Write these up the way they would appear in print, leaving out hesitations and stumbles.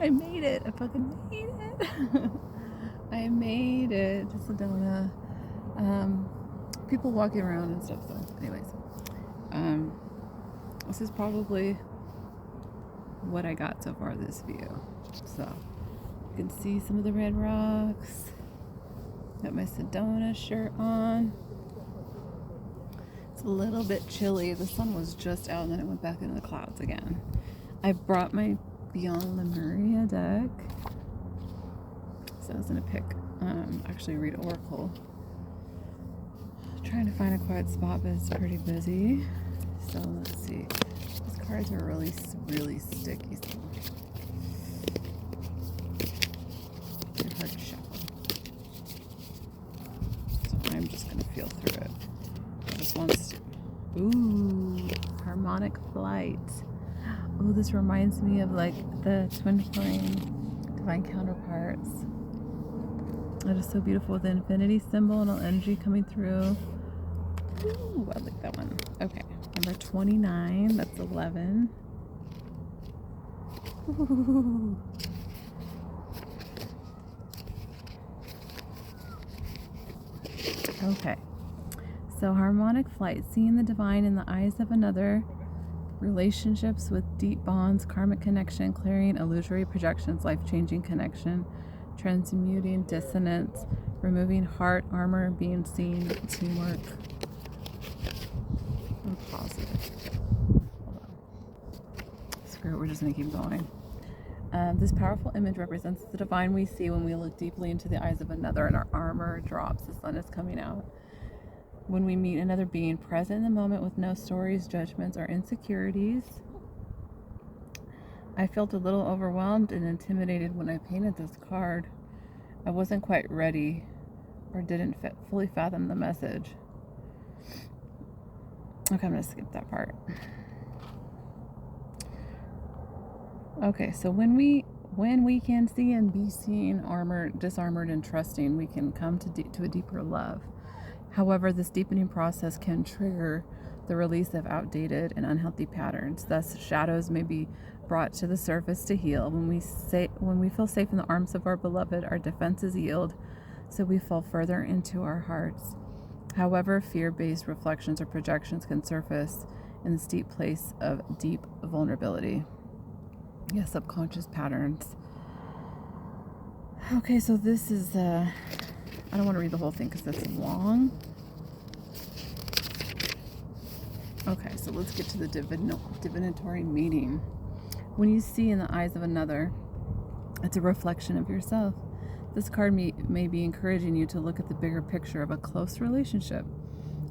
I made it. I fucking made it. I made it to Sedona. People walking around and stuff. So, anyways, this is probably what I got so far. This view. So you can see some of the red rocks. Got my Sedona shirt on. It's a little bit chilly. The sun was just out and then it went back into the clouds again. I brought my Beyond Lemuria deck. So I was gonna pick, actually read Oracle. Trying to find a quiet spot, but it's pretty busy. So let's see. These cards are really, really sticky. So they're hard to shuffle. So I'm just gonna feel through it. This one's, ooh, harmonic flight. Oh, this reminds me of like the twin flame divine counterparts. That is so beautiful with the infinity symbol and all energy coming through. Ooh, I like that one. Okay, number 29. That's 11. Ooh. Okay. So harmonic flight, seeing the divine in the eyes of another, relationships with deep bonds, karmic connection, clearing illusory projections, life-changing connection, transmuting dissonance, removing heart armor, being seen, teamwork. I'm positive. Hold on. Screw it, we're just gonna keep going. This powerful image represents the divine we see when we look deeply into the eyes of another and our armor drops, the sun is coming out. When we meet another being present in the moment with no stories, judgments, or insecurities. I felt a little overwhelmed and intimidated when I painted this card. I wasn't quite ready or didn't fully fathom the message. Okay, I'm going to skip that part. Okay, so when we can see and be seen, armored, disarmored, and trusting, we can come to a deeper love. However, this deepening process can trigger the release of outdated and unhealthy patterns. Thus, shadows may be brought to the surface to heal. When we feel safe in the arms of our beloved, our defenses yield, so we fall further into our hearts. However, fear-based reflections or projections can surface in this deep place of deep vulnerability. Yeah, subconscious patterns. Okay, so this is I don't want to read the whole thing because this is long. Okay, so let's get to the divinatory meaning. When you see in the eyes of another, it's a reflection of yourself. This card may be encouraging you to look at the bigger picture of a close relationship.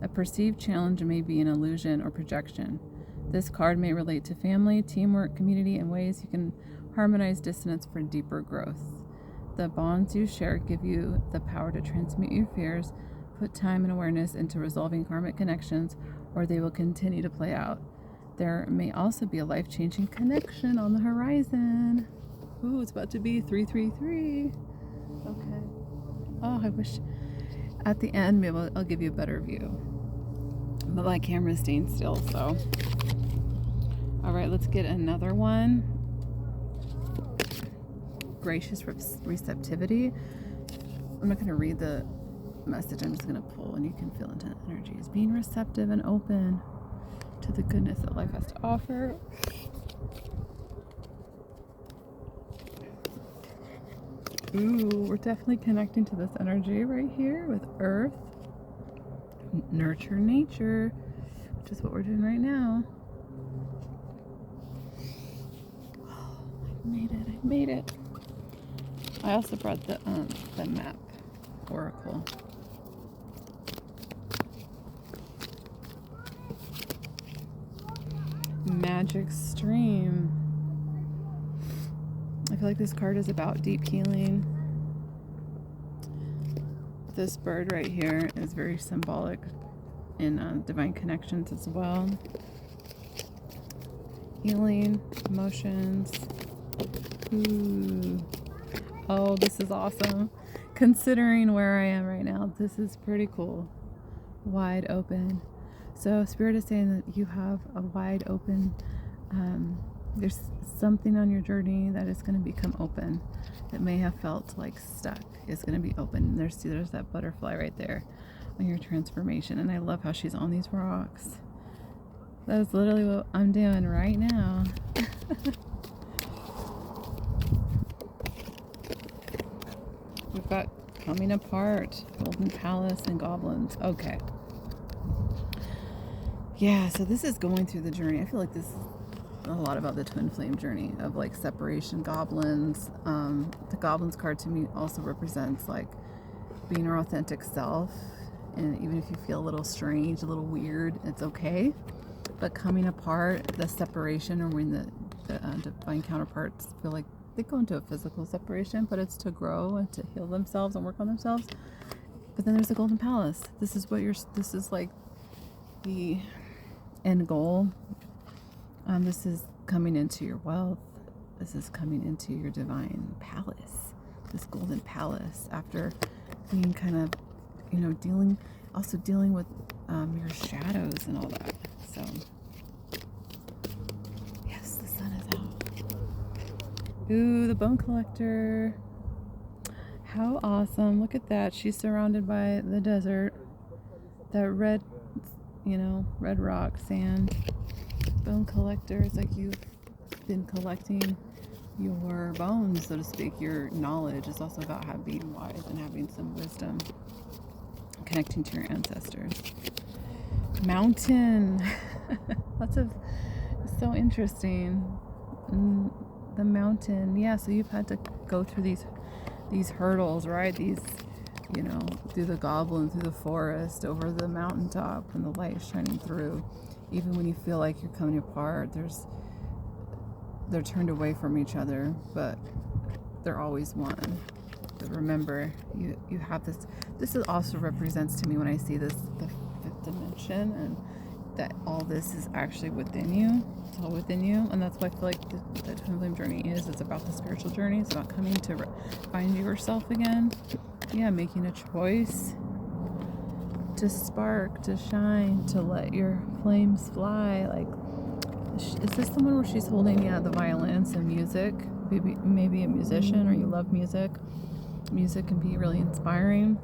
A perceived challenge may be an illusion or projection. This card may relate to family, teamwork, community, and ways you can harmonize dissonance for deeper growth. The bonds you share give you the power to transmute your fears, put time and awareness into resolving karmic connections, or they will continue to play out. There may also be a life-changing connection on the horizon. Ooh, it's about to be 333. Okay. Oh, I wish at the end maybe I'll give you a better view. But my camera's staying still, so. All right, let's get another one. Gracious receptivity. I'm not going to read the message. I'm just going to pull and you can feel into energies. Being receptive and open to the goodness that life has to offer. Ooh, we're definitely connecting to this energy right here with Earth. Nurture nature, which is what we're doing right now. Oh, I made it. I also brought the map oracle. Magic stream. I feel like this card is about deep healing. This bird right here is very symbolic in divine connections as well. Healing, emotions. Ooh. Oh, this is awesome. Considering where I am right now, this is pretty cool. Wide open. So Spirit is saying that you have a wide open There's something on your journey that is going to become open. That may have felt like stuck is going to be open. There's that butterfly right there on your transformation. And I love how she's on these rocks. That's literally what I'm doing right now. We've got coming apart, Golden Palace and goblins. Okay. Yeah, so this is going through the journey. I feel like this is a lot about the twin flame journey of like separation, goblins. The goblins card to me also represents like being our authentic self. And even if you feel a little strange, a little weird, it's okay. But coming apart, the separation, or when the divine counterparts feel like they go into a physical separation, but it's to grow and to heal themselves and work on themselves. But then there's the Golden Palace. This is like the end goal. This is coming into your wealth. This is coming into your divine palace, this golden palace, after being kind of, dealing with your shadows and all that. So, yes, the sun is out. Ooh, the bone collector. How awesome. Look at that. She's surrounded by the desert. That red rock, sand. Bone collector is like you've been collecting your bones, so to speak. Your knowledge is also about being wise and having some wisdom, connecting to your ancestors. Mountain. So interesting. The mountain. Yeah, so you've had to go through these hurdles, right? Through the goblin, through the forest, over the mountaintop, and the light shining through. Even when you feel like you're coming apart, they're turned away from each other, but they're always one. But remember, you have this. This also represents to me when I see the fifth dimension, and that all this is actually within you. It's all within you, and that's why I feel like the twin flame journey is. It's about the spiritual journey. It's about coming to find yourself again. Yeah, making a choice to spark, to shine, to let your flames fly. Like, is this the one where she's holding the violin, some music? Maybe a musician, or you love music. Music can be really inspiring.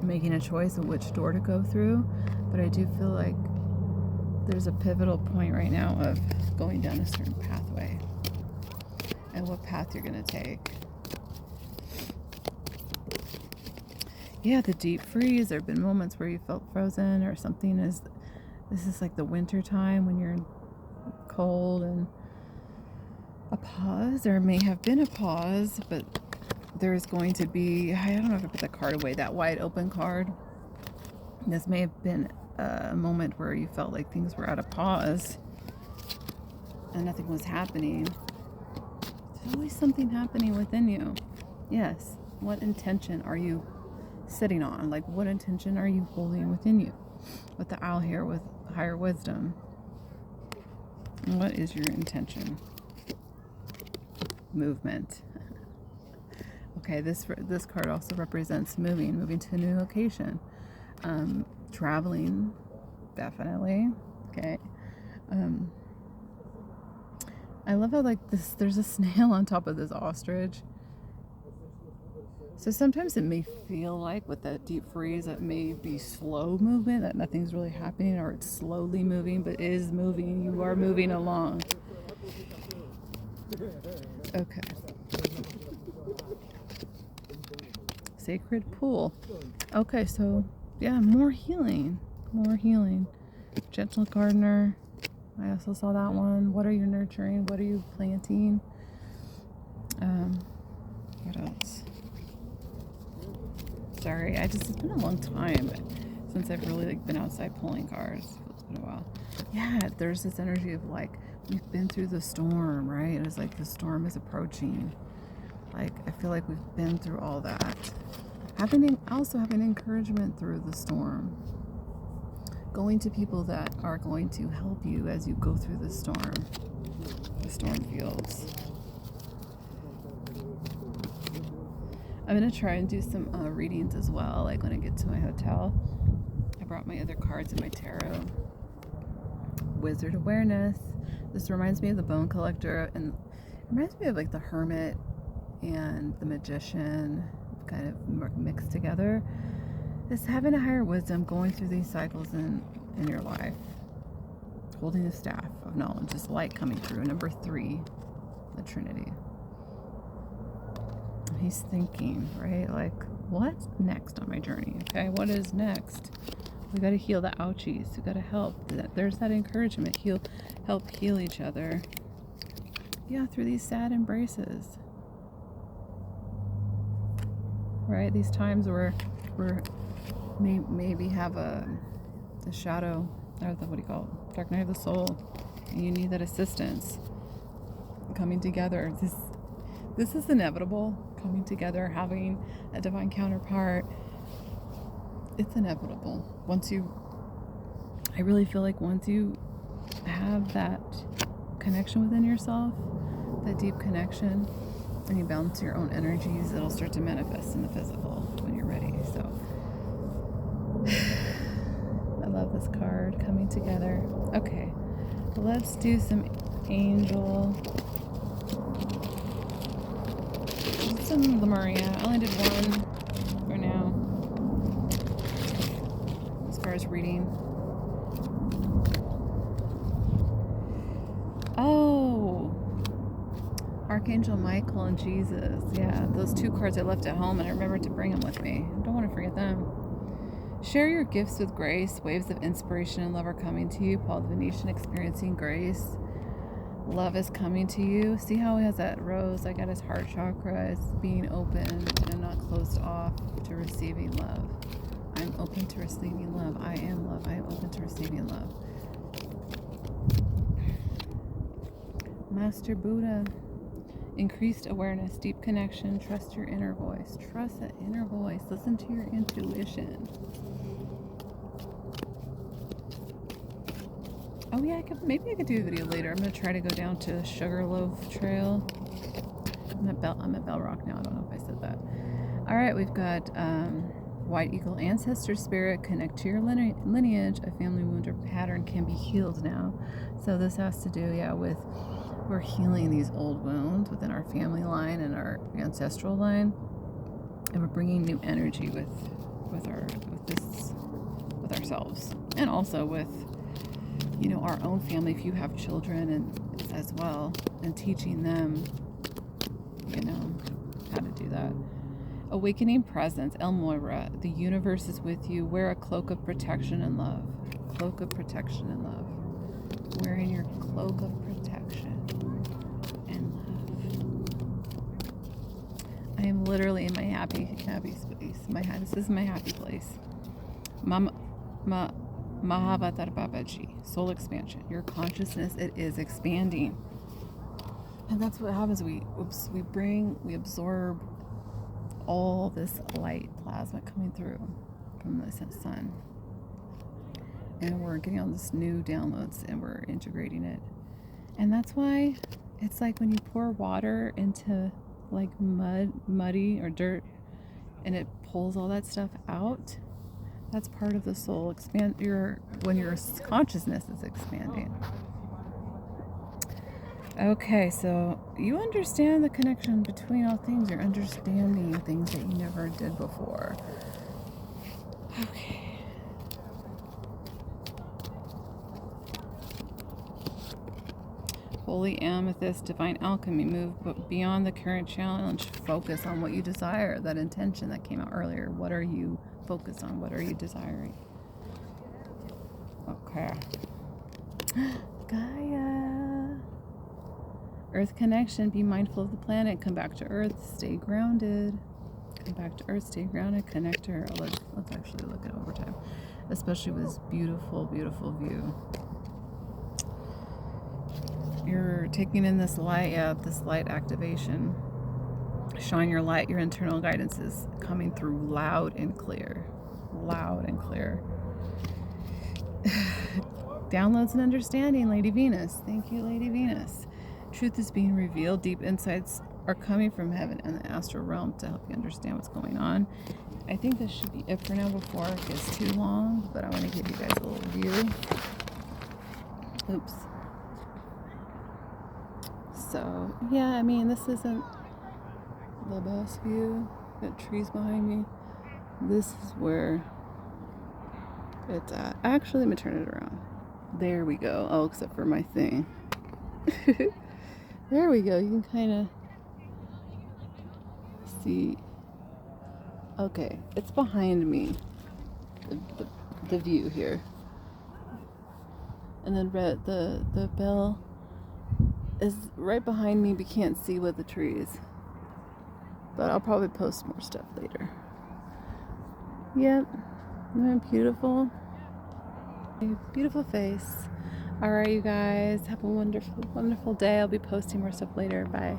Making a choice of which door to go through, but I do feel like there's a pivotal point right now of going down a certain pathway and what path you're going to take. Yeah, the deep freeze. There have been moments where you felt frozen, or something. This is like the winter time when you're cold, and a pause. There may have been a pause, but there's going to be, I don't know if I put the card away, that wide open card. This may have been a moment where you felt like things were at a pause and nothing was happening. There's always something happening within you. Yes. What intention are you sitting on? Like, what intention are you holding within you? With the owl here, with higher wisdom. What is your intention? Movement. Okay, this card also represents moving to a new location. Traveling, definitely. Okay. I love how there's a snail on top of this ostrich. So sometimes it may feel like with that deep freeze that may be slow movement, that nothing's really happening, or it's slowly moving, but it is moving. You are moving along. Okay. Sacred pool. Okay, so yeah, more healing. Gentle gardener. I also saw that one. What are you nurturing? What are you planting? What else? Sorry, it's been a long time since I've really been outside pulling cards. It's been a while. Yeah, there's this energy of we've been through the storm, right? It's like the storm is approaching. I feel like we've been through all that. Having encouragement through the storm. Going to people that are going to help you as you go through the storm fields. I'm going to try and do some readings as well, when I get to my hotel. I brought my other cards in my tarot. Wizard awareness. This reminds me of the bone collector, and it reminds me of like the hermit and the magician kind of mixed together. It's having a higher wisdom, going through these cycles in your life, holding the staff of knowledge, this light coming through. Number 3, the Trinity. He's thinking, right? Like, what's next on my journey? Okay, what is next? We got to heal the ouchies. We got to help. There's that encouragement. Help heal each other. Yeah, through these sad embraces. Right? These times where we're maybe have the shadow, or what do you call it? Dark night of the soul. And you need that assistance. Coming together. This is inevitable. Coming together, having a divine counterpart. It's inevitable. I really feel like once you have that connection within yourself, that deep connection, and you balance your own energies, it'll start to manifest in the physical when you're ready. So I love this card, coming together. Okay, let's do some angel. Some Lemuria. I only did one for now as far as reading. Oh, Archangel Michael and Jesus. Yeah, those 2 cards I left at home, and I remembered to bring them with me. I don't want to forget them. Share your gifts with grace. Waves of inspiration and love are coming to you. Paul the Venetian, experiencing grace. Love is coming to you. See how he has that rose? I got his heart chakra. It's being open and not closed off to receiving love. I'm open to receiving love. I am love. I am open to receiving love. Master Buddha. Increased awareness, deep connection. Trust your inner voice. Trust that inner voice. Listen to your intuition. Oh yeah, maybe I could do a video later. I'm gonna try to go down to the Sugarloaf Trail. I'm at Bell Rock now. I don't know if I said that. All right, we've got White Eagle Ancestor Spirit. Connect to your lineage. A family wound or pattern can be healed now. So this has to do, with we're healing these old wounds within our family line and our ancestral line, and we're bringing new energy with ourselves, and also with our own family, if you have children, and as well, and teaching them how to do that. Awakening presence. El Moira, the universe is with you. Wear a cloak of protection and love. Cloak of protection and love. Wearing your cloak of protection and love. I am literally in my happy space. This is my happy place. Mahavatar Babaji, soul expansion. Your consciousness, it is expanding. And that's what happens. We absorb all this light plasma coming through from the sun. And we're getting all this new downloads, and we're integrating it. And that's why it's like when you pour water into like muddy or dirt, and it pulls all that stuff out. That's part of the soul expand. When your consciousness is expanding. Okay, so you understand the connection between all things. You're understanding things that you never did before. Okay. Holy Amethyst, divine alchemy. Move beyond the current challenge. Focus on what you desire. That intention that came out earlier. What are you focused on? What are you desiring? Okay. Gaia. Earth connection. Be mindful of the planet. Come back to Earth. Stay grounded. Come back to Earth. Stay grounded. Connect to her. Let's actually look at overtime. Especially with this beautiful, beautiful view. You're taking in this light, this light activation. Shine your light. Your internal guidance is coming through loud and clear. Loud and clear. Downloads and understanding, Lady Venus. Thank you, Lady Venus. Truth is being revealed. Deep insights are coming from heaven and the astral realm to help you understand what's going on. I think this should be it for now before it gets too long, but I want to give you guys a little view. Oops. So yeah, I mean, this isn't the best view. Got trees behind me. This is where it's at. Actually, let me turn it around. There we go. Oh, except for my thing. There we go. You can kind of see. Okay, it's behind me. The view here. And then the bell is right behind me, but can't see with the trees. But I'll probably post more stuff later. Yep, isn't that beautiful? Beautiful face. All right, you guys, have a wonderful, wonderful day. I'll be posting more stuff later. Bye.